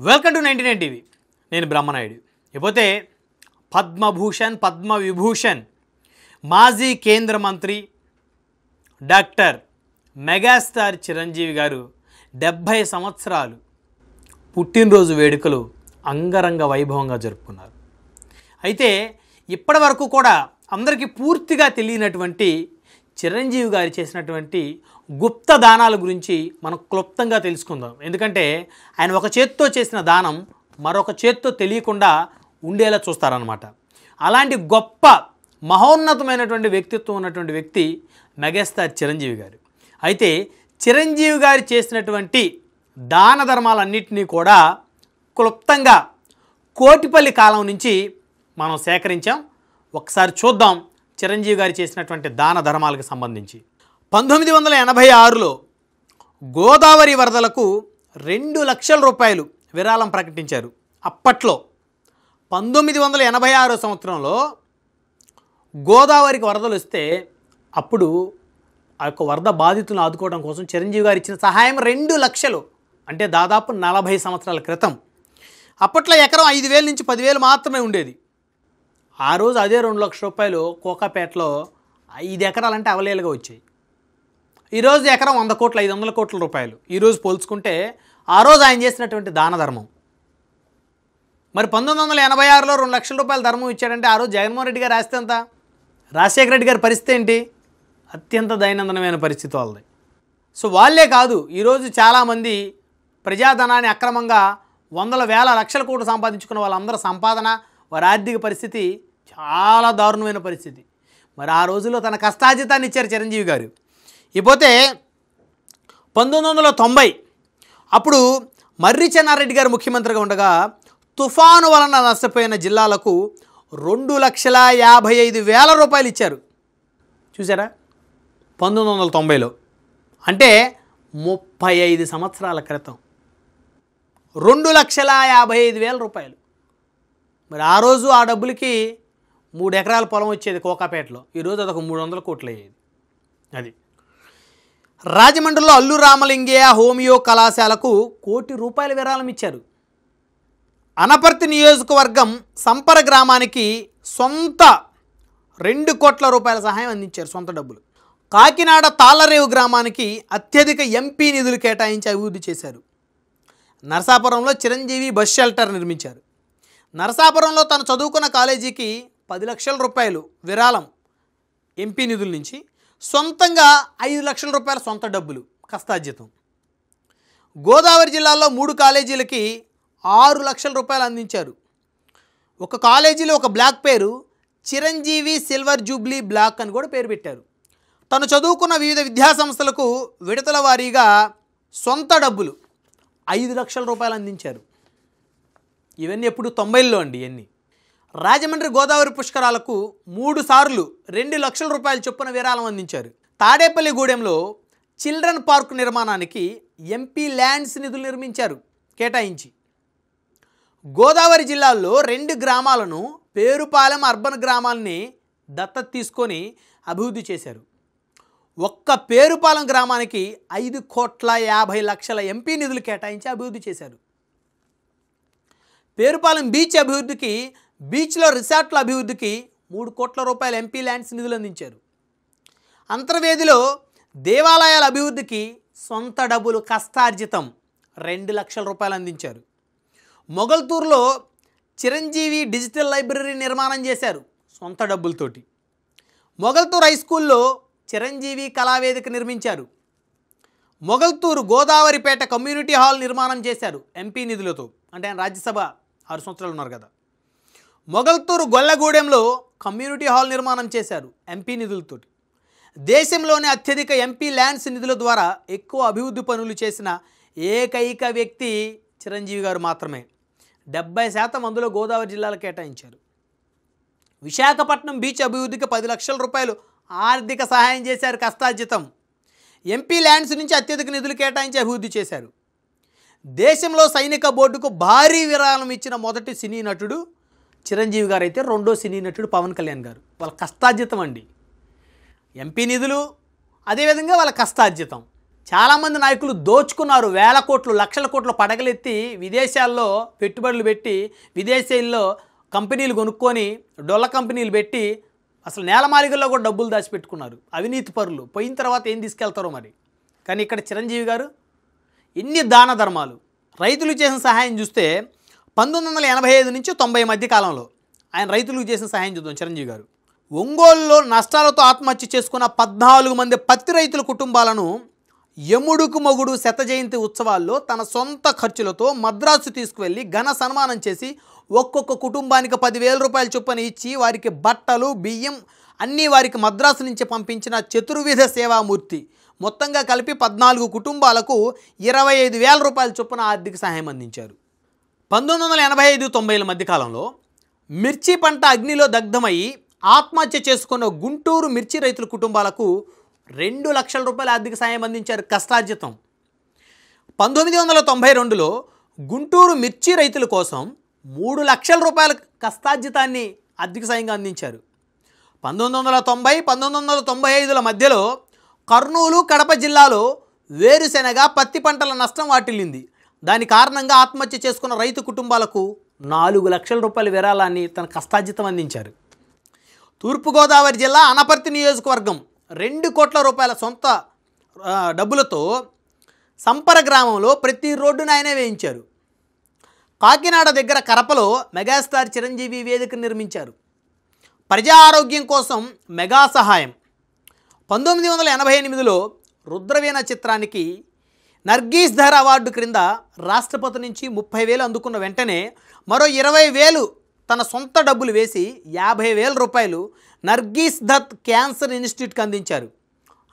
Welcome to 99 TV. నేను బ్రహ్మనాయుడు. ఇకపోతే పద్మభూషణ్ పద్మవిభూషణ్ మాజీ కేంద్ర మంత్రి డాక్టర్ మెగాస్టార్ చిరంజీవి గారు 70 సంవత్సరాలు పుట్టినరోజు వేడుకలు అంగరంగ వైభవంగా జరుపుకున్నారు. అయితే ఇప్పటి వరకు కూడా అందరికీ పూర్తిగా తెలియనటువంటి చిరంజీవి గారు చేసినటువంటి గుప్త దానాల గురించి మనం క్లుప్తంగా తెలుసుకుందాం. ఎందుకంటే ఆయన ఒక చేత్తో చేసిన దానం మరొక చేత్తో తెలియకుండా ఉండేలా చూస్తారనమాట. అలాంటి గొప్ప మహోన్నతమైనటువంటి వ్యక్తిత్వం ఉన్నటువంటి వ్యక్తి మెగాస్టార్ చిరంజీవి గారు. అయితే చిరంజీవి గారు చేసినటువంటి దాన ధర్మాలన్నింటినీ కూడా క్లుప్తంగా కోటిపల్లి కాలం నుంచి మనం సేకరించాం. ఒకసారి చూద్దాం చిరంజీవి గారు చేసినటువంటి దాన ధర్మాలకు సంబంధించి. 1986లో గోదావరి వరదలకు 2 లక్షల రూపాయలు విరాళం ప్రకటించారు. అప్పట్లో 1986 సంవత్సరంలో గోదావరికి వరదలు వస్తే అప్పుడు ఆ యొక్క వరద బాధితులను ఆదుకోవడం కోసం చిరంజీవి గారు ఇచ్చిన సహాయం 2 లక్షలు, అంటే దాదాపు 40 సంవత్సరాల క్రితం. అప్పట్లో ఎకరం 5,000 నుంచి 10,000 మాత్రమే ఉండేది. ఆ రోజు అదే 2 లక్షల రూపాయలు కోకాపేటలో 5 ఎకరాలంటే అవలేలుగా వచ్చాయి. ఈరోజు ఎకరం 100 కోట్లు 500 కోట్ల రూపాయలు. ఈరోజు పోల్చుకుంటే ఆ రోజు ఆయన చేసినటువంటి దాన ధర్మం. మరి 1986లో 2 లక్షల రూపాయల ధర్మం ఇచ్చాడంటే ఆ రోజు జగన్మోహన్ రెడ్డి గారు రాస్తే ఎంత? రాజశేఖర రెడ్డి గారి పరిస్థితి ఏంటి? అత్యంత దైనందినమైన పరిస్థితి వాళ్ళది. సో వాళ్ళే కాదు, ఈరోజు చాలామంది ప్రజాధనాన్ని అక్రమంగా వందల వేల లక్షల కోట్లు సంపాదించుకున్న వాళ్ళందరూ సంపాదన, వారి ఆర్థిక పరిస్థితి చాలా దారుణమైన పరిస్థితి. మరి ఆ రోజుల్లో తన కష్టార్జితాన్ని ఇచ్చారు చిరంజీవి గారు. ఇకపోతే 1990 అప్పుడు మర్రి చెన్నారెడ్డి గారు ముఖ్యమంత్రిగా ఉండగా తుఫాను వలన నష్టపోయిన జిల్లాలకు 2,55,000 రూపాయలు ఇచ్చారు. చూసారా? 1990లో, అంటే 35 సంవత్సరాల క్రితం 2,55,000 రూపాయలు. మరి ఆ రోజు ఆ డబ్బులకి 3 ఎకరాల పొలం వచ్చేది కోకాపేటలో. ఈరోజు అదొక 300 కోట్లు అయ్యేది. అది రాజమండ్రిలో అల్లు రామలింగయ్య హోమియో కళాశాలకు ₹1 కోటి విరాళం ఇచ్చారు. అనపర్తి నియోజకవర్గం సంపర గ్రామానికి సొంత ₹2 కోట్ల సహాయం అందించారు, సొంత డబ్బులు. కాకినాడ తాళ్ళరేవు గ్రామానికి అత్యధిక ఎంపీ నిధులు కేటాయించి అభివృద్ధి చేశారు. నరసాపురంలో చిరంజీవి బస్ షెల్టర్ నిర్మించారు. నరసాపురంలో తను చదువుకున్న కాలేజీకి 10 లక్షల రూపాయలు విరాళం ఎంపీ నిధుల నుంచి, సొంతంగా 5 లక్షల రూపాయల సొంత డబ్బులు కష్టార్జితం. గోదావరి జిల్లాలో 3 కాలేజీలకి 6 లక్షల రూపాయలు అందించారు. ఒక కాలేజీలో ఒక బ్లాక్ పేరు చిరంజీవి సిల్వర్ జూబ్లీ బ్లాక్ అని కూడా పేరు పెట్టారు. తను చదువుకున్న వివిధ విద్యాసంస్థలకు విడతల వారీగా సొంత డబ్బులు 5 లక్షల రూపాయలు అందించారు. ఇవన్నీ ఎప్పుడు 90లో అండి. ఇవన్నీ రాజమండ్రి గోదావరి పుష్కరాలకు 3 సార్లు 2 లక్షల రూపాయల చొప్పున విరాళం అందించారు. తాడేపల్లిగూడెంలో చిల్డ్రన్ పార్క్ నిర్మాణానికి ఎంపీ ల్యాండ్స్ నిధులు నిర్మించారు కేటాయించి. గోదావరి జిల్లాలో 2 గ్రామాలను, పేరుపాలెం అర్బన్ గ్రామాలని దత్తత తీసుకొని అభివృద్ధి చేశారు. ఒక్క పేరుపాలెం గ్రామానికి 5,50,00,000 ఎంపీ నిధులు కేటాయించి అభివృద్ధి చేశారు. పేరుపాలెం బీచ్ అభివృద్ధికి, బీచ్లో రిసార్ట్ల అభివృద్ధికి 3 కోట్ల రూపాయల ఎంపీ ల్యాండ్స్ నిధులు అందించారు. అంతర్వేదిలో దేవాలయాల అభివృద్ధికి సొంత డబ్బులు కష్టార్జితం 2 లక్షల రూపాయలు అందించారు. మొగల్తూరులో చిరంజీవి డిజిటల్ లైబ్రరీ నిర్మాణం చేశారు సొంత డబ్బులతోటి. మొగల్తూరు హై స్కూల్లో చిరంజీవి కళావేదిక నిర్మించారు. మొగల్తూరు గోదావరిపేట కమ్యూనిటీ హాల్ నిర్మాణం చేశారు ఎంపీ నిధులతో. అంటే ఆయన రాజ్యసభ 6 సంవత్సరాలు ఉన్నారు కదా. మొగల్తూరు గొల్లగూడెంలో కమ్యూనిటీ హాల్ నిర్మాణం చేశారు ఎంపీ నిధులతోటి. దేశంలోనే అత్యధిక ఎంపీ ల్యాండ్స్ నిధుల ద్వారా ఎక్కువ అభివృద్ధి పనులు చేసిన ఏకైక వ్యక్తి చిరంజీవి గారు మాత్రమే. 70% అందులో గోదావరి జిల్లాలో కేటాయించారు. విశాఖపట్నం బీచ్ అభివృద్ధికి 10 లక్షల రూపాయలు ఆర్థిక సహాయం చేశారు కష్టార్జితం. ఎంపీ ల్యాండ్స్ నుంచి అత్యధిక నిధులు కేటాయించి అభివృద్ధి చేశారు. దేశంలో సైనిక బోర్డుకు భారీ విరాళం ఇచ్చిన మొదటి సినీ నటుడు చిరంజీవి గారు అయితే, రెండో సినీ నటుడు పవన్ కళ్యాణ్ గారు. వాళ్ళ కష్టార్జితం అండి ఎంపీ నిధులు, అదేవిధంగా వాళ్ళ కష్టార్జితం. చాలామంది నాయకులు దోచుకున్నారు. వేల కోట్లు, లక్షల కోట్లు పడగలెత్తి విదేశాల్లో పెట్టుబడులు పెట్టి విదేశీల్లో కంపెనీలు కొనుక్కొని డొల్ల కంపెనీలు పెట్టి అసలు నేలమాలిగల్లో కూడా డబ్బులు దాచిపెట్టుకున్నారు. అవినీతి పరులు పోయిన తర్వాత ఏం తీసుకెళ్తారో మరి. కానీ ఇక్కడ చిరంజీవి గారు ఇన్ని దాన ధర్మాలు, రైతులకు చేసిన సహాయం చూస్తే 1985 నుంచి 90 మధ్య కాలంలో ఆయన రైతులకు చేసిన సహాయం చూద్దాం. చిరంజీవి గారు ఒంగోలులో నష్టాలతో ఆత్మహత్య చేసుకున్న 14 మంది పత్తి రైతుల కుటుంబాలను యముడుకు మొగుడు శత జయంతి ఉత్సవాల్లో తన సొంత ఖర్చులతో మద్రాసు తీసుకువెళ్ళి ఘన సన్మానం చేసి ఒక్కొక్క కుటుంబానికి 10,000 రూపాయల చొప్పున ఇచ్చి వారికి బట్టలు, బియ్యం అన్నీ వారికి మద్రాసు నుంచి పంపించిన చతుర్విధ సేవామూర్తి. మొత్తంగా కలిపి 14 కుటుంబాలకు 25,000 రూపాయల చొప్పున ఆర్థిక సహాయం అందించారు. 1985-90 మధ్య కాలంలో మిర్చి పంట అగ్నిలో దగ్ధమై ఆత్మహత్య చేసుకున్న గుంటూరు మిర్చి రైతుల కుటుంబాలకు 2 లక్షల రూపాయల ఆర్థిక సాయం అందించారు కష్టార్జితం. 1992లో గుంటూరు మిర్చి రైతుల కోసం 3 లక్షల రూపాయల కష్టార్జితాన్ని ఆర్థిక సాయంగా అందించారు. 1990-1995ల మధ్యలో కర్నూలు, కడప జిల్లాలో వేరుశెనగ, పత్తి పంటల నష్టం వాటిల్లింది. దాని కారణంగా ఆత్మహత్య చేసుకున్న రైతు కుటుంబాలకు 4 లక్షల రూపాయల విరాళాన్ని తన కష్టార్జితం అందించారు. తూర్పుగోదావరి జిల్లా అనపర్తి నియోజకవర్గం 2 కోట్ల రూపాయల సొంత డబ్బులతో సంపర గ్రామంలో ప్రతి రోడ్డును ఆయనే వేయించారు. కాకినాడ దగ్గర కరపలో మెగాస్టార్ చిరంజీవి వేదిక నిర్మించారు. ప్రజా ఆరోగ్యం కోసం మెగా సహాయం. 1988లో రుద్రవీణ చిత్రానికి నర్గీస్ ధర్ అవార్డు క్రింద రాష్ట్రపతి నుంచి 30,000 అందుకున్న వెంటనే మరో 20,000 తన సొంత డబ్బులు వేసి 50,000 రూపాయలు నర్గీస్ దత్ క్యాన్సర్ ఇన్స్టిట్యూట్కి అందించారు.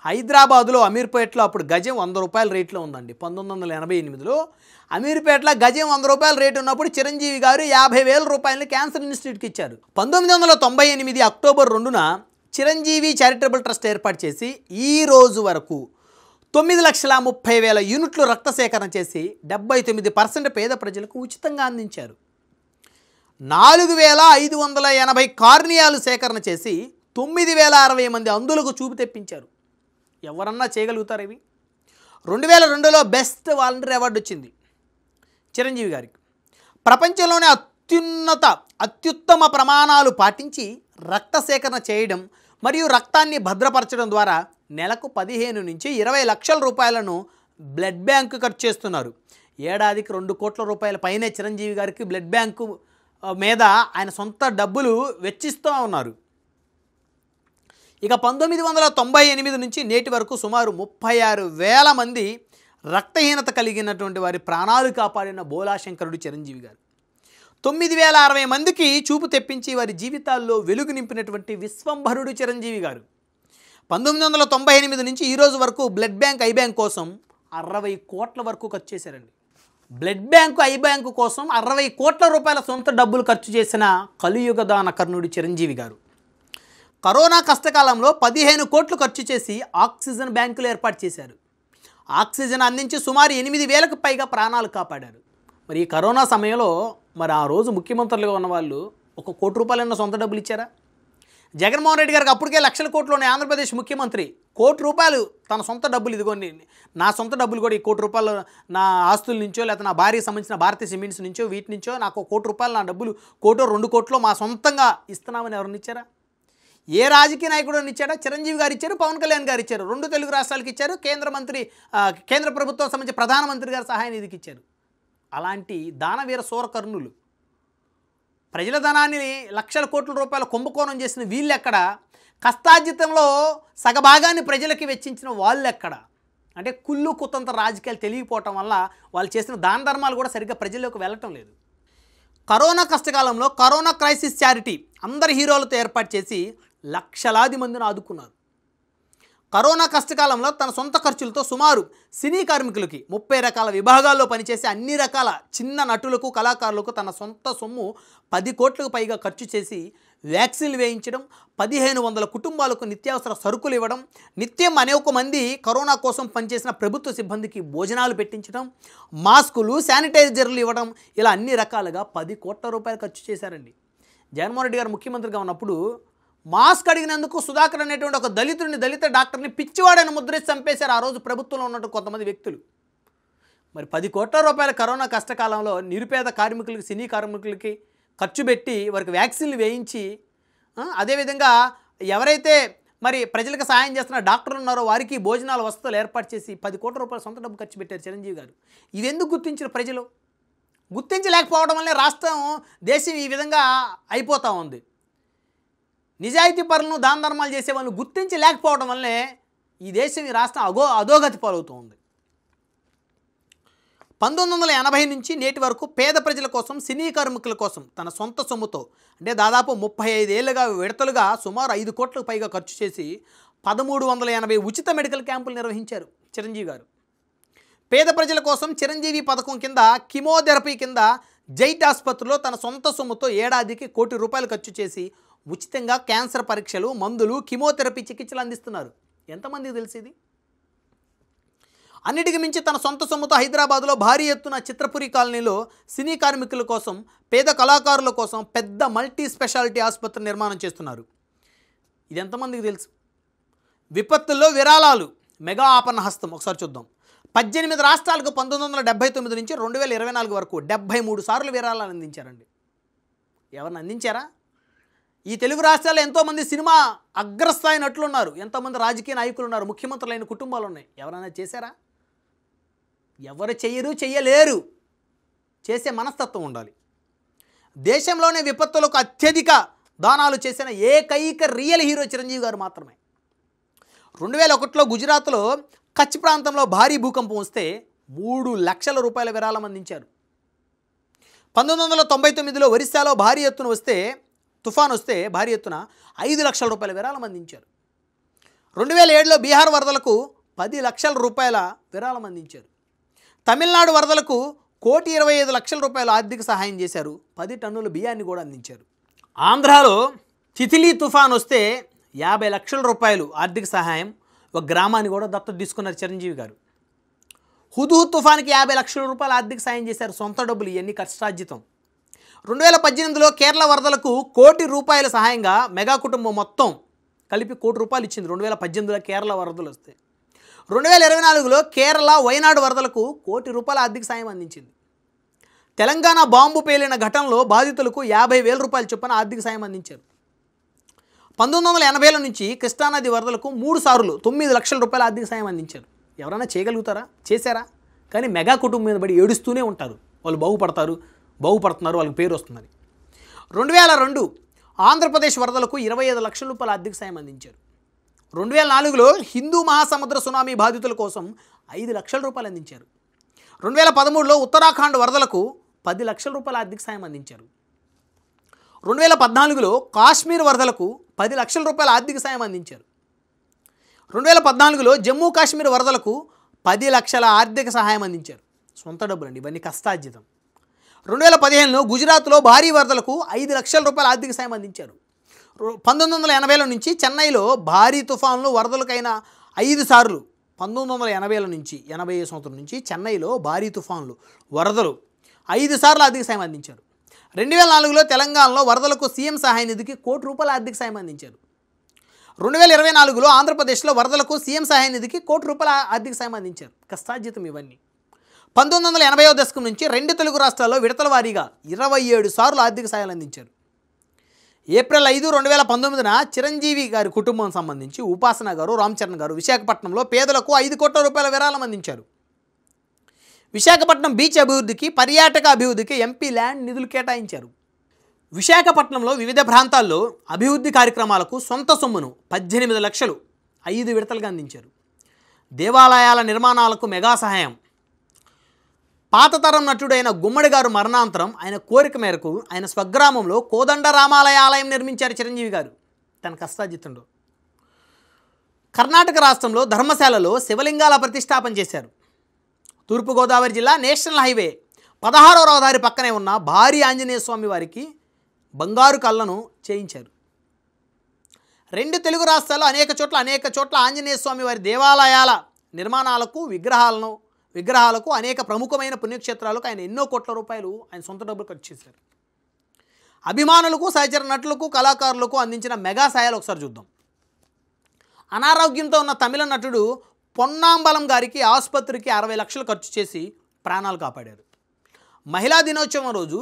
హైదరాబాదులో అమీర్పేటలో అప్పుడు గజం 100 రూపాయల రేట్లో ఉందండి. 1988లో అమీర్పేటలో గజం 100 రూపాయల రేటు ఉన్నప్పుడు చిరంజీవి గారు 50,000 రూపాయలని క్యాన్సర్ ఇన్స్టిట్యూట్కి ఇచ్చారు. 1998 అక్టోబర్ 2న చిరంజీవి చారిటబుల్ ట్రస్ట్ ఏర్పాటు చేసి ఈ రోజు వరకు 9,30,000 యూనిట్లు రక్త సేకరణ చేసి 79% పేద ప్రజలకు ఉచితంగా అందించారు. 4,580 కార్నియాలు సేకరణ చేసి 9,060 మంది అంధులకు చూపు తెప్పించారు. ఎవరన్నా చేయగలుగుతారు ఇవి? 2002లో బెస్ట్ వాలంటీర్ అవార్డు వచ్చింది చిరంజీవి గారికి. ప్రపంచంలోనే అత్యుత్తమ ప్రమాణాలు పాటించి రక్త సేకరణ చేయడం మరియు రక్తాన్ని భద్రపరచడం ద్వారా నెలకు 15 నుంచి 20 లక్షల రూపాయలను బ్లడ్ బ్యాంకు ఖర్చు చేస్తున్నారు. ఏడాదికి 2 కోట్ల రూపాయల పైనే చిరంజీవి గారికి బ్లడ్ బ్యాంకు మీద ఆయన సొంత డబ్బులు వెచ్చిస్తూ ఉన్నారు. ఇక 1998 నుంచి నేటి వరకు సుమారు 36,000 మంది రక్తహీనత కలిగినటువంటి వారి ప్రాణాలు కాపాడిన బోలాశంకరుడు చిరంజీవి గారు. 9,060 మందికి చూపు తెప్పించి వారి జీవితాల్లో వెలుగు నింపినటువంటి విశ్వంభరుడు చిరంజీవి గారు. 1998 నుంచి ఈరోజు వరకు బ్లడ్ బ్యాంక్, ఐ బ్యాంక్ కోసం 60 కోట్ల వరకు ఖర్చు చేశారండి. బ్లడ్ బ్యాంకు, ఐ బ్యాంకు కోసం 60 కోట్ల రూపాయల సొంత డబ్బులు ఖర్చు చేసిన కలియుగ దాన కర్ణుడు చిరంజీవి గారు. కరోనా కష్టకాలంలో 15 కోట్లు ఖర్చు చేసి ఆక్సిజన్ బ్యాంకులు ఏర్పాటు చేశారు. ఆక్సిజన్ అందించి సుమారు 8,000కు పైగా ప్రాణాలు కాపాడారు. మరి ఈ కరోనా సమయంలో మరి ఆ రోజు ముఖ్యమంత్రులుగా ఉన్నవాళ్ళు 1 కోటి రూపాయలన్న సొంత డబ్బులు ఇచ్చారా? జగన్మోహన్ రెడ్డి గారికి అప్పటికే లక్షల కోట్లు ఉన్నాయి. ఆంధ్రప్రదేశ్ ముఖ్యమంత్రి 1 కోటి రూపాయలు తన సొంత డబ్బులు, ఇదిగోండి నా సొంత డబ్బులు కూడా 1 కోటి రూపాయలు నా ఆస్తుల నుంచో లేకపోతే నా భార్యకి సంబంధించిన భారతీయ సిమెంట్స్ నుంచో వీటి నుంచో నాకు 1 కోటి రూపాయలు నా డబ్బులు 1 కోటో 2 కోట్లో మా సొంతంగా ఇస్తున్నామని ఎవరిని ఇచ్చారా? ఏ రాజకీయ నాయకుడు ఇచ్చాడా? చిరంజీవి గారు ఇచ్చారు, పవన్ కళ్యాణ్ గారు ఇచ్చారు, 2 తెలుగు రాష్ట్రాలకు ఇచ్చారు, కేంద్ర ప్రభుత్వం సంబంధించి ప్రధానమంత్రి గారు సహాయ నిధికి ఇచ్చారు. అలాంటి దానవీర సూరకర్ణులు ప్రజల ధనాన్ని లక్షల కోట్ల రూపాయల కుంభకోణం చేసిన వీళ్ళెక్కడ? కష్టార్జితంలో సగభాగాన్ని ప్రజలకి వెచ్చించిన వాళ్ళు ఎక్కడ? అంటే కుళ్ళు కుతంత్ర రాజకీయాలు తెలియకపోవటం వల్ల వాళ్ళు చేసిన దాన ధర్మాలు కూడా సరిగ్గా ప్రజల్లోకి వెళ్ళటం లేదు. కరోనా కష్టకాలంలో కరోనా క్రైసిస్ చారిటీ అందరి హీరోలతో ఏర్పాటు చేసి లక్షలాది మందిని ఆదుకున్నారు. కరోనా కష్టకాలంలో తన సొంత ఖర్చులతో సుమారు సినీ కార్మికులకి 30 రకాల విభాగాల్లో పనిచేసే అన్ని రకాల చిన్న నటులకు, కళాకారులకు తన సొంత సొమ్ము 10 కోట్లకు పైగా ఖర్చు చేసి వ్యాక్సిన్లు వేయించడం, 1,500 కుటుంబాలకు నిత్యావసర సరుకులు ఇవ్వడం, నిత్యం అనేక మంది కరోనా కోసం పనిచేసిన ప్రభుత్వ సిబ్బందికి భోజనాలు పెట్టించడం, మాస్కులు, శానిటైజర్లు ఇవ్వడం, ఇలా అన్ని రకాలుగా 10 కోట్ల రూపాయలు ఖర్చు చేశారండి. జగన్మోహన్ రెడ్డి గారు ముఖ్యమంత్రిగా ఉన్నప్పుడు మాస్క్ అడిగినందుకు సుధాకర్ అనేటువంటి ఒక దళిత డాక్టర్ని పిచ్చివాడని ముద్రేసి చంపేశారు ఆ రోజు ప్రభుత్వంలో ఉన్నట్టు కొంతమంది వ్యక్తులు. మరి 10 కోట్ల రూపాయల కరోనా కష్టకాలంలో నిరుపేద కార్మికులకి, సినీ కార్మికులకి ఖర్చు పెట్టి వారికి వ్యాక్సిన్లు వేయించి, అదేవిధంగా ఎవరైతే మరి ప్రజలకు సహాయం చేస్తున్న డాక్టర్లు ఉన్నారో వారికి భోజనాల వసతులు ఏర్పాటు చేసి 10 కోట్ల రూపాయల సొంత డబ్బు ఖర్చు పెట్టారు చిరంజీవి గారు. ఇవెందుకు గుర్తించిన ప్రజలు? గుర్తించలేకపోవడం వల్లే రాష్ట్రం, దేశం ఈ విధంగా అయిపోతూ ఉంది. నిజాయితీ పరులను, దాన ధర్మాలు చేసే వాళ్ళని గుర్తించలేకపోవడం వల్లే ఈ దేశం, ఈ రాష్ట్రం అధోగతి పాలవుతూ ఉంది. 1980 నుంచి నేటి వరకు పేద ప్రజల కోసం, సినీ కార్మికుల కోసం తన సొంత సొమ్ముతో అంటే దాదాపు 35 ఏళ్ళుగా విడతలుగా సుమారు 5 కోట్లకు పైగా ఖర్చు చేసి 1380 ఉచిత మెడికల్ క్యాంపులు నిర్వహించారు చిరంజీవి గారు. పేద ప్రజల కోసం చిరంజీవి పథకం కింద కీమోథెరపీ కింద జైట్ ఆసుపత్రిలో తన సొంత సొమ్ముతో ఏడాదికి 1 కోటి రూపాయలు ఖర్చు చేసి ఉచితంగా క్యాన్సర్ పరీక్షలు, మందులు, కీమోథెరపీ చికిత్సలు అందిస్తున్నారు. ఎంతమందికి తెలిసింది? అన్నిటికి మించి తన సొంత సొమ్ముతో హైదరాబాద్లో భారీ ఎత్తున చిత్రపురి కాలనీలో సినీ కార్మికుల కోసం, పేద కళాకారుల కోసం పెద్ద మల్టీ స్పెషాలిటీ ఆసుపత్రి నిర్మాణం చేస్తున్నారు. ఇది ఎంతమందికి తెలుసు? విపత్తుల్లో విరాళాలు మెగా ఆపన్న హస్తం ఒకసారి చూద్దాం. 18 రాష్ట్రాలకు 1979 నుంచి 2024 వరకు 73 సార్లు విరాళాలు అందించారండి. ఎవరిని అందించారా? ఈ తెలుగు రాష్ట్రాల్లో ఎంతోమంది సినిమా అగ్రస్థాయి నటులు ఉన్నారు, ఎంతోమంది రాజకీయ నాయకులు ఉన్నారు, ముఖ్యమంత్రులైన కుటుంబాలు ఉన్నాయి. ఎవరైనా చేశారా? ఎవరు చెయ్యలేరు. చేసే మనస్తత్వం ఉండాలి. దేశంలోనే విపత్తులకు అత్యధిక దానాలు చేసిన ఏకైక రియల్ హీరో చిరంజీవి గారు మాత్రమే. 2001లో గుజరాత్లో కచ్ ప్రాంతంలో భారీ భూకంపం వస్తే 3 లక్షల రూపాయల విరాళం అందించారు. 1999లో ఒరిస్సాలో భారీ ఎత్తున తుఫాన్ వస్తే భారీ ఎత్తున 5 లక్షల రూపాయల విరాళం అందించారు. 2007లో బీహార్ వరదలకు 10 లక్షల రూపాయల విరాళం అందించారు. తమిళనాడు వరదలకు 1,25 లక్షల రూపాయల ఆర్థిక సహాయం చేశారు. 10 టన్నుల బియ్యాన్ని కూడా అందించారు. ఆంధ్రాలో తితిలీ తుఫాన్ వస్తే 50 లక్షల రూపాయలు ఆర్థిక సహాయం, ఒక గ్రామాన్ని కూడా దత్తత తీసుకున్నారు చిరంజీవి గారు. హుదూద్ తుఫాన్కి 50 లక్షల రూపాయల ఆర్థిక సాయం చేశారు. సొంత డబ్బులు, ఇవన్నీ కష్టార్జితం. 2018లో కేరళ వరదలకు 1 కోటి రూపాయల సహాయంగా మెగా కుటుంబం మొత్తం కలిపి 1 కోటి రూపాయలు ఇచ్చింది. 2018లో కేరళ వరదలు వస్తే 2024లో కేరళ, వయనాడు వరదలకు 1 కోటి రూపాయల ఆర్థిక సాయం అందించింది. తెలంగాణ బాంబు పేలిన ఘటనలో బాధితులకు 50,000 రూపాయల చొప్పున ఆర్థిక సాయం అందించారు. 1980ల నుంచి కృష్ణానది వరదలకు 3 సార్లు 9 లక్షల రూపాయల ఆర్థిక సాయం అందించారు. ఎవరైనా చేయగలుగుతారా? చేశారా? కానీ మెగా కుటుంబం మీద పడి ఏడుస్తూనే ఉంటారు. వాళ్ళు బాగుపడుతున్నారు, వాళ్ళకి పేరు వస్తుందని. 2002 ఆంధ్రప్రదేశ్ వరదలకు 25 లక్షల రూపాయల ఆర్థిక సాయం అందించారు. 2004లో హిందూ మహాసముద్ర సునామీ బాధితుల కోసం 5 లక్షల రూపాయలు అందించారు. 2013లో ఉత్తరాఖండ్ వరదలకు 10 లక్షల రూపాయల ఆర్థిక సాయం అందించారు. 2014లో కాశ్మీర్ వరదలకు 10 లక్షల రూపాయల ఆర్థిక సాయం అందించారు. 2014లో జమ్మూ కాశ్మీర్ వరదలకు 10 లక్షల ఆర్థిక సహాయం అందించారు. సొంత డబ్బులండి, ఇవన్నీ కష్టార్జితం. 2015లో గుజరాత్లో భారీ వరదలకు 5 లక్షల రూపాయల ఆర్థిక సాయం అందించారు. 1980ల నుంచి చెన్నైలో భారీ తుఫాన్లు, వరదలకైన 5 సార్లు 1980ల నుంచి 80 సంవత్సరం నుంచి చెన్నైలో భారీ తుఫాన్లు, వరదలు 5 సార్లు ఆర్థిక సాయం అందించారు. 2004లో తెలంగాణలో వరదలకు సీఎం సహాయ నిధికి 1 కోటి రూపాయల ఆర్థిక సాయం అందించారు. 2024లో ఆంధ్రప్రదేశ్లో వరదలకు సీఎం సహాయ నిధికి 1 కోటి రూపాయల ఆర్థిక సాయం అందించారు. కష్టార్జితం ఇవన్నీ. 1980వ దశకం నుంచి 2 తెలుగు రాష్ట్రాల్లో విడతల వారీగా 27 సార్లు ఆర్థిక సాయాలు అందించారు. ఏప్రిల్ 5, 2019న చిరంజీవి గారి కుటుంబం సంబంధించి ఉపాసన గారు, రామ్ చరణ్ గారు విశాఖపట్నంలో పేదలకు 5 కోట్ల రూపాయల విరాళం అందించారు. విశాఖపట్నం బీచ్ అభివృద్ధికి, పర్యాటక అభివృద్ధికి ఎంపీ ల్యాండ్ నిధులు కేటాయించారు. విశాఖపట్నంలో వివిధ ప్రాంతాల్లో అభివృద్ధి కార్యక్రమాలకు సొంత సొమ్మును 18 లక్షలు 5 విడతలుగా అందించారు. దేవాలయాల నిర్మాణాలకు మెగా సహాయం. పాత తరం నటుడైన గుమ్మడి గారు మరణాంతరం ఆయన కోరిక మేరకు ఆయన స్వగ్రామంలో కోదండ రామాలయ ఆలయం నిర్మించారు చిరంజీవి గారు తన కష్టార్జితంలో. కర్ణాటక రాష్ట్రంలో ధర్మశాలలో శివలింగాల ప్రతిష్టాపన చేశారు. తూర్పుగోదావరి జిల్లా నేషనల్ హైవే 16వ రహదారి పక్కనే ఉన్న భారీ ఆంజనేయ స్వామి వారికి బంగారు కళ్ళను చేయించారు. 2 తెలుగు రాష్ట్రాల్లో అనేక చోట్ల ఆంజనేయ స్వామి వారి దేవాలయాల నిర్మాణాలకు, విగ్రహాలకు, అనేక ప్రముఖమైన పుణ్యక్షేత్రాలకు ఆయన ఎన్నో కోట్ల రూపాయలు ఆయన సొంత డబ్బులు ఖర్చు చేశారు. అభిమానులకు, సహచర నటులకు, కళాకారులకు అందించిన మెగా సాయాలు ఒకసారి చూద్దాం. అనారోగ్యంతో ఉన్న తమిళ నటుడు పొన్నాంబలం గారికి ఆసుపత్రికి 60 లక్షలు ఖర్చు చేసి ప్రాణాలు కాపాడారు. మహిళా దినోత్సవం రోజు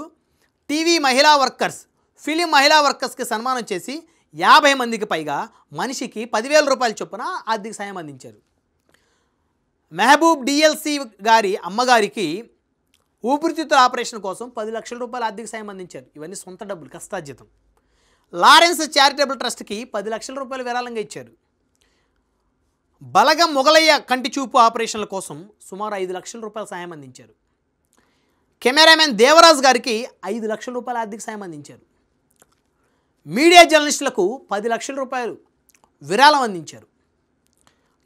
టీవీ మహిళా వర్కర్స్, ఫిలిం మహిళా వర్కర్స్కి సన్మానం చేసి 50 మందికి పైగా మనిషికి 10,000 రూపాయల చొప్పున ఆర్థిక సాయం అందించారు. మెహబూబ్ డిఎల్సి గారి అమ్మగారికి ఊపిరితిత్తుల ఆపరేషన్ కోసం 10 లక్షల రూపాయల ఆర్థిక సాయం అందించారు. ఇవన్నీ సొంత డబ్బులు, కష్టార్జితం. లారెన్స్ చారిటబుల్ ట్రస్ట్కి 10 లక్షల రూపాయలు విరాళంగా ఇచ్చారు. బలగం మొగలయ్య కంటి చూపు ఆపరేషన్ల కోసం సుమారు 5 లక్షల రూపాయల సాయం అందించారు. కెమెరామెన్ దేవరాజ్ గారికి 5 లక్షల రూపాయల ఆర్థిక సాయం అందించారు. మీడియా జర్నలిస్టులకు 10 లక్షల రూపాయలు విరాళం అందించారు.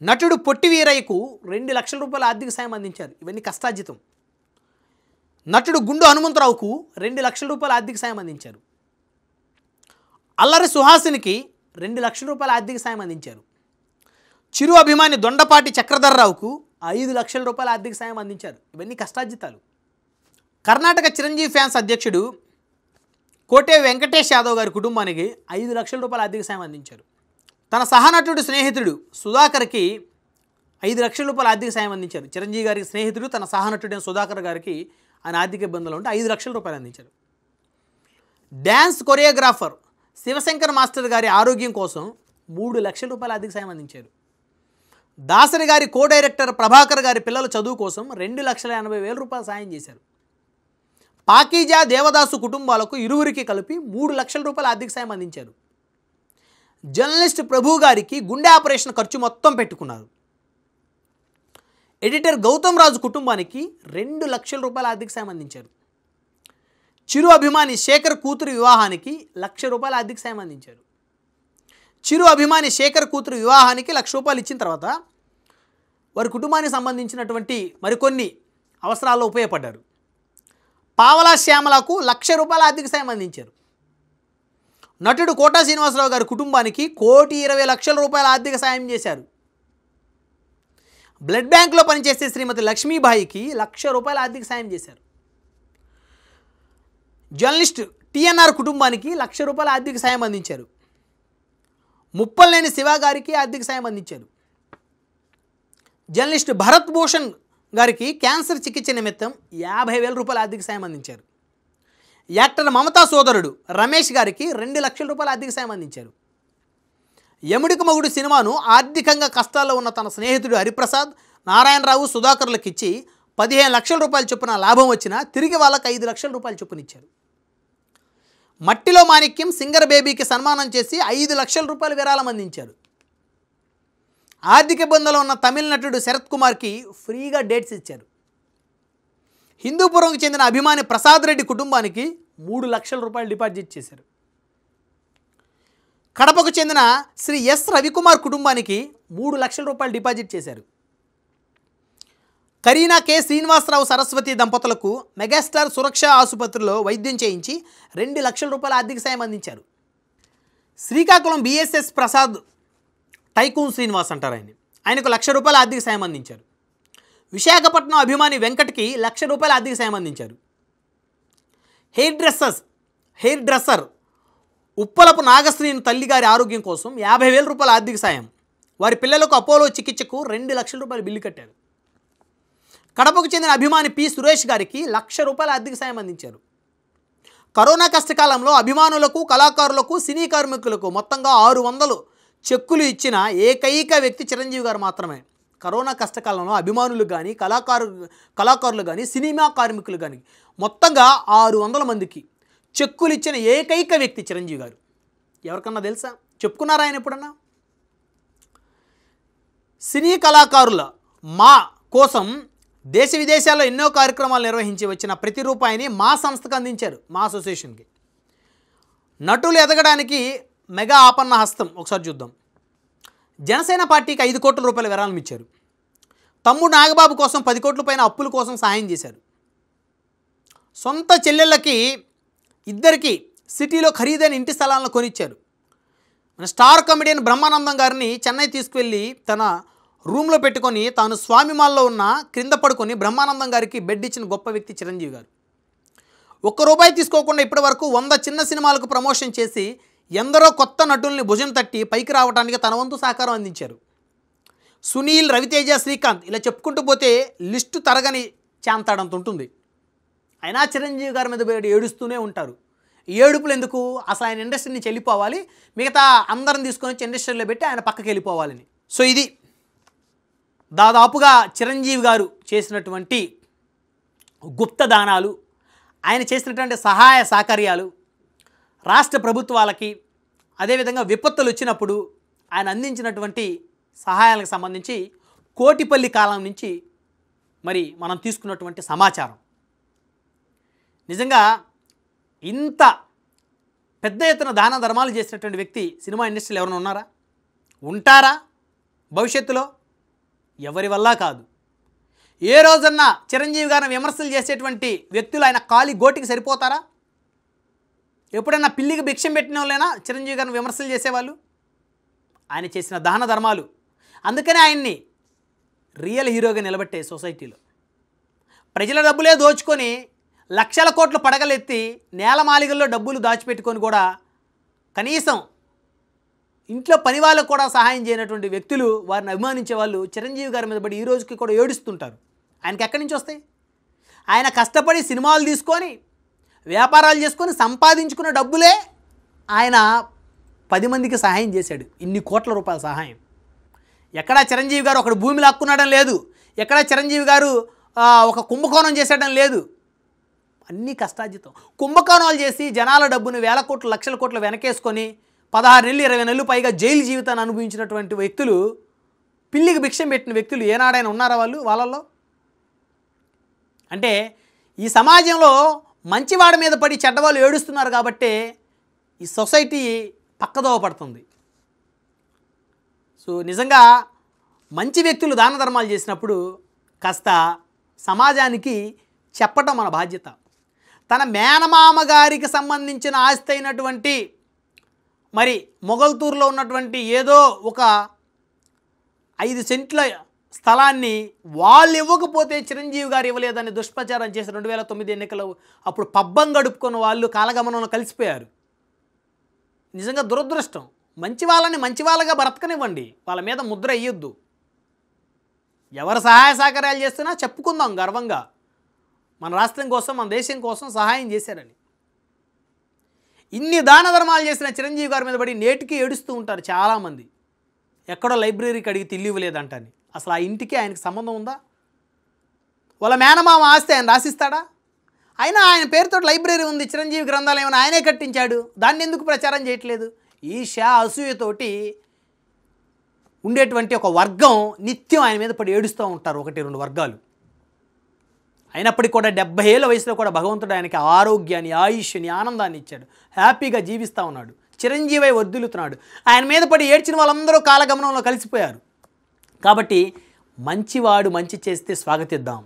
నటుడు పొట్టి వీరయ్యకు 2 లక్షల రూపాయల ఆర్థిక సాయం అందించారు. ఇవన్నీ కష్టార్జితం. నటుడు గుండు హనుమంతరావుకు 2 లక్షల రూపాయల ఆర్థిక సాయం అందించారు. అల్లరి సుహాసినికి 2 లక్షల రూపాయల ఆర్థిక సాయం అందించారు. చిరు అభిమాని దొండపాటి చక్రధర్రావుకు 5 లక్షల రూపాయల ఆర్థిక సాయం అందించారు. ఇవన్నీ కష్టార్జితాలు. కర్ణాటక చిరంజీవి ఫ్యాన్స్ అధ్యక్షుడు కోటే వెంకటేష్ యాదవ్ గారి కుటుంబానికి 5 లక్షల రూపాయల ఆర్థిక సాయం అందించారు. తన సహనటుడు స్నేహితుడు సుధాకర్కి 5 లక్షల రూపాయల ఆర్థిక సాయం అందించారు. చిరంజీవి గారికి స్నేహితుడు, తన సహనటుడైన సుధాకర్ గారికి ఆయన ఆర్థిక ఇబ్బందులు ఉంటే 5 లక్షల రూపాయలు అందించారు. డ్యాన్స్ కొరియోగ్రాఫర్ శివశంకర్ మాస్టర్ గారి ఆరోగ్యం కోసం 3 లక్షల రూపాయల ఆర్థిక సాయం అందించారు. దాసరి గారి కో డైరెక్టర్ ప్రభాకర్ గారి పిల్లల చదువు కోసం 2,80,000 రూపాయలు సాయం చేశారు. పాకీజా దేవదాసు కుటుంబాలకు ఇరువురికి కలిపి 3 లక్షల రూపాయల ఆర్థిక సాయం అందించారు. జర్నలిస్ట్ ప్రభు గారికి గుండె ఆపరేషన్ ఖర్చు మొత్తం పెట్టుకున్నారు. ఎడిటర్ గౌతమ్ రాజు కుటుంబానికి 2 లక్షల రూపాయల ఆర్థిక సాయం అందించారు. చిరు అభిమాని శేఖర్ కూతురు వివాహానికి 1,00,000 రూపాయల ఆర్థిక సాయం అందించారు. చిరు అభిమాని శేఖర్ కూతురు వివాహానికి 1,00,000 రూపాయలు ఇచ్చిన తర్వాత వారి కుటుంబానికి సంబంధించినటువంటి మరికొన్ని అవసరాల్లో ఉపయోగపడ్డారు. పావలా శ్యామలకు 1,00,000 రూపాయల ఆర్థిక సాయం అందించారు. నటుడు కోటా శ్రీనివాసరావు గారి కుటుంబానికి 1,20,00,000 రూపాయల ఆర్థిక సాయం చేశారు. బ్లడ్ బ్యాంక్లో పనిచేసే శ్రీమతి లక్ష్మీబాయికి 1,00,000 రూపాయల ఆర్థిక సాయం చేశారు. జర్నలిస్ట్ టిఎన్ఆర్ కుటుంబానికి 1,00,000 రూపాయల ఆర్థిక సాయం అందించారు. ముప్పల్నేని శివ గారికి ఆర్థిక సాయం అందించారు. జర్నలిస్ట్ భరత్ భూషణ్ గారికి క్యాన్సర్ చికిత్స నిమిత్తం 50,000 రూపాయల ఆర్థిక సాయం అందించారు. యాక్టర్ మమతా సోదరుడు రమేష్ గారికి 2 లక్షల రూపాయల ఆర్థిక సాయం అందించారు. యముడికి మొగుడు సినిమాను ఆర్థికంగా కష్టాల్లో ఉన్న తన స్నేహితుడు హరిప్రసాద్, నారాయణరావు, సుధాకర్లకు ఇచ్చి 15 లక్షల రూపాయల చొప్పున లాభం వచ్చినా తిరిగి వాళ్ళకి 5 లక్షల రూపాయల చొప్పున ఇచ్చారు. మట్టిలో మాణిక్యం సింగర్ బేబీకి సన్మానం చేసి 5 లక్షల రూపాయల విరాళం అందించారు. ఆర్థిక ఇబ్బందులో ఉన్న తమిళ నటుడు శరత్ కుమార్కి ఫ్రీగా డేట్స్ ఇచ్చారు. హిందూపురంకు చెందిన అభిమాని ప్రసాద్ రెడ్డి కుటుంబానికి 3 లక్షల రూపాయలు డిపాజిట్ చేశారు. కడపకు చెందిన శ్రీ ఎస్ రవికుమార్ కుటుంబానికి 3 లక్షల రూపాయలు డిపాజిట్ చేశారు. కరీనా కె శ్రీనివాసరావు సరస్వతి దంపతులకు మెగాస్టార్ సురక్ష ఆసుపత్రిలో వైద్యం చేయించి 2 లక్షల రూపాయల ఆర్థిక సాయం అందించారు. శ్రీకాకుళం బిఎస్ఎస్ ప్రసాద్ టైకూన్ శ్రీనివాస్ అంటారు ఆయనకు 1,00,000 రూపాయల ఆర్థిక సాయం అందించారు. విశాఖపట్నం అభిమాని వెంకట్కి 1,00,000 రూపాయల ఆర్థిక సాయం అందించారు. హెయిర్ డ్రెస్సర్ ఉప్పలపు నాగశ్రీని తల్లిగారి ఆరోగ్యం కోసం 50,000 రూపాయల ఆర్థిక సాయం, వారి పిల్లలకు అపోలో చికిత్సకు 2 లక్షల రూపాయలు బిల్లు కట్టారు. కడపకు చెందిన అభిమాని పి సురేష్ గారికి 1,00,000 రూపాయల ఆర్థిక సాయం అందించారు. కరోనా కష్టకాలంలో అభిమానులకు, కళాకారులకు, సినీ కార్మికులకు మొత్తంగా 600 చెక్కులు ఇచ్చిన ఏకైక వ్యక్తి చిరంజీవి గారు మాత్రమే. కరోనా కష్టకాలంలో అభిమానులు కానీ, కళాకారులు కానీ, సినిమా కార్మికులు కానీ మొత్తంగా 600 మందికి చెక్కులు ఇచ్చిన ఏకైక వ్యక్తి చిరంజీవి గారు. ఎవరికన్నా తెలుసా? చెప్పుకున్నారా ఆయన ఎప్పుడన్నా? సినీ కళాకారుల మా కోసం దేశ విదేశాల్లో ఎన్నో కార్యక్రమాలు నిర్వహించి వచ్చిన ప్రతి రూపాయిని మా సంస్థకు అందించారు, మా అసోసియేషన్కి. నటులు ఎదగడానికి మెగా ఆపన్న హస్తం ఒకసారి చూద్దాం. జనసేన పార్టీకి 5 కోట్ల రూపాయల విరాళం ఇచ్చారు. తమ్ముడు నాగబాబు కోసం 10 కోట్ల పైన అప్పుల కోసం సహాయం చేశారు. సొంత చెల్లెళ్ళకి 2 సిటీలో ఖరీదైన ఇంటి స్థలాలను కొనిచ్చారు. మన స్టార్ కమెడియన్ బ్రహ్మానందం గారిని చెన్నై తీసుకువెళ్ళి తన రూమ్లో పెట్టుకొని తాను స్వామి మాల్లో ఉన్న క్రింద పడుకొని బ్రహ్మానందం గారికి బెడ్ ఇచ్చిన గొప్ప వ్యక్తి చిరంజీవి గారు. ఒక్క రూపాయి తీసుకోకుండా ఇప్పటి వరకు 100 చిన్న సినిమాలకు ప్రమోషన్ చేసి ఎందరో కొత్త నటుల్ని భుజం తట్టి పైకి రావడానికి తన వంతు సహకారం అందించారు. సునీల్, రవితేజ, శ్రీకాంత్ ఇలా చెప్పుకుంటూ పోతే లిస్టు తరగని చాంతాడంత ఉంటుంది. అయినా చిరంజీవి గారి మీద ఏడుస్తూనే ఉంటారు. ఏడుపులు ఎందుకు? అసలు ఆయన ఇండస్ట్రీ నుంచి వెళ్ళిపోవాలి, మిగతా అందరం తీసుకొని వచ్చి ఇండస్ట్రీలో పెట్టి ఆయన పక్కకి వెళ్ళిపోవాలని. సో ఇది దాదాపుగా చిరంజీవి గారు చేసినటువంటి గుప్త దానాలు, ఆయన చేసినటువంటి సహాయ సహకార్యాలు రాష్ట్ర ప్రభుత్వాలకి, అదేవిధంగా విపత్తులు వచ్చినప్పుడు ఆయన అందించినటువంటి సహాయాలకు సంబంధించి కోటిపల్లి కాలం నుంచి మరి మనం తీసుకున్నటువంటి సమాచారం. నిజంగా ఇంత పెద్ద ఎత్తున దాన ధర్మాలు చేసినటువంటి వ్యక్తి సినిమా ఇండస్ట్రీలో ఎవరైనా ఉన్నారా? ఉంటారా భవిష్యత్తులో? ఎవరి వల్ల కాదు. ఏ రోజన్నా చిరంజీవి గారిని విమర్శలు చేసేటువంటి వ్యక్తులు ఆయన కాలి గోటికి సరిపోతారా? ఎప్పుడైనా పిల్లికి భిక్షం పెట్టిన వాళ్ళైనా చిరంజీవి గారిని విమర్శలు చేసేవాళ్ళు? ఆయన చేసిన దాన ధర్మాలు, అందుకనే ఆయన్ని రియల్ హీరోగా నిలబెట్టే సొసైటీలో. ప్రజల డబ్బులే దోచుకొని లక్షల కోట్లు పడగలెత్తి నేలమాలిగల్లో డబ్బులు దాచిపెట్టుకొని కూడా కనీసం ఇంట్లో పని వాళ్ళకు కూడా సహాయం చేయనటువంటి వ్యక్తులు, వారిని అభిమానించే వాళ్ళు చిరంజీవి గారి మీద పడి ఈ రోజుకి కూడా ఏడుస్తుంటారు. ఆయనకి ఎక్కడి నుంచి వస్తాయి? ఆయన కష్టపడి సినిమాలు తీసుకొని వ్యాపారాలు చేసుకొని సంపాదించుకున్న డబ్బులే ఆయన 10 మందికి సహాయం చేశాడు. ఇన్ని కోట్ల రూపాయల సహాయం. ఎక్కడా చిరంజీవి గారు ఒకడు భూమి లాక్కునడం లేదు, ఎక్కడా చిరంజీవి గారు ఒక కుంభకోణం చేసేయడం లేదు. అన్నీ కష్టార్జితం. కుంభకోణాలు చేసి జనాల డబ్బును వేల కోట్లు లక్షల కోట్లు వెనకేసుకొని 16 నెలలు 20 నెలలు పైగా జైలు జీవితాన్ని అనుభవించినటువంటి వ్యక్తులు, పిల్లికి భిక్షం పెట్టిన వ్యక్తులు ఏనాడైనా ఉన్నారా వాళ్ళల్లో? అంటే ఈ సమాజంలో మంచివాడి మీద పడి చెడ్డవాళ్ళు ఏడుస్తున్నారు కాబట్టి ఈ సొసైటీ పక్కదోవ పడుతుంది. సో నిజంగా మంచి వ్యక్తులు దాన ధర్మాలు చేసినప్పుడు కాస్త సమాజానికి చెప్పటం మన బాధ్యత. తన మేనమామ గారికి సంబంధించిన ఆస్తి అయినటువంటి మరి మొగల్తూరులో ఉన్నటువంటి ఏదో ఒక 5 సెంట్ల స్థలాన్ని వాళ్ళు ఇవ్వకపోతే చిరంజీవి గారు ఇవ్వలేదని దుష్ప్రచారం చేసి 2009 ఎన్నికలు అప్పుడు పబ్బం గడుపుకున్న వాళ్ళు కాలగమనంలో కలిసిపోయారు. నిజంగా దురదృష్టం. మంచి వాళ్ళని మంచి వాళ్ళగా బ్రతకనివ్వండి, వాళ్ళ మీద ముద్ర వేయొద్దు. ఎవరు సహాయ సహకార్యాలు చేస్తున్నా చెప్పుకుందాం గర్వంగా, మన రాష్ట్రం కోసం మన దేశం కోసం సహాయం చేశారని. ఇన్ని దాన ధర్మాలు చేసిన చిరంజీవి గారి మీద పడి నేటికి ఏడుస్తూ ఉంటారు చాలామంది. ఎక్కడో లైబ్రరీకి అడిగితే ఇల్లు ఇవ్వలేదంటని. అసలు ఆ ఇంటికి ఆయనకి సంబంధం ఉందా? వాళ్ళ మేనమామ ఆస్తి ఆయన రాసిస్తాడా? అయినా ఆయన పేరుతో లైబ్రరీ ఉంది, చిరంజీవి గ్రంథాలయం ఏమైనా ఆయనే కట్టించాడు, దాన్ని ఎందుకు ప్రచారం చేయట్లేదు? ఈర్ష్య అసూయతోటి ఉండేటువంటి ఒక వర్గం నిత్యం ఆయన మీద పడి ఏడుస్తూ ఉంటారు, 1-2 వర్గాలు. అయినప్పటికీ కూడా 70 ఏళ్ళ వయసులో కూడా భగవంతుడు ఆయనకి ఆరోగ్యాన్ని, ఆయుష్ని, ఆనందాన్ని ఇచ్చాడు. హ్యాపీగా జీవిస్తూ ఉన్నాడు, చిరంజీవి వర్ధిల్లుతున్నాడు. ఆయన మీద పడి ఏడ్చిన వాళ్ళందరూ కాలగమనంలో కలిసిపోయారు. కాబట్టి మంచివాడు మంచి చేస్తే స్వాగతిద్దాం.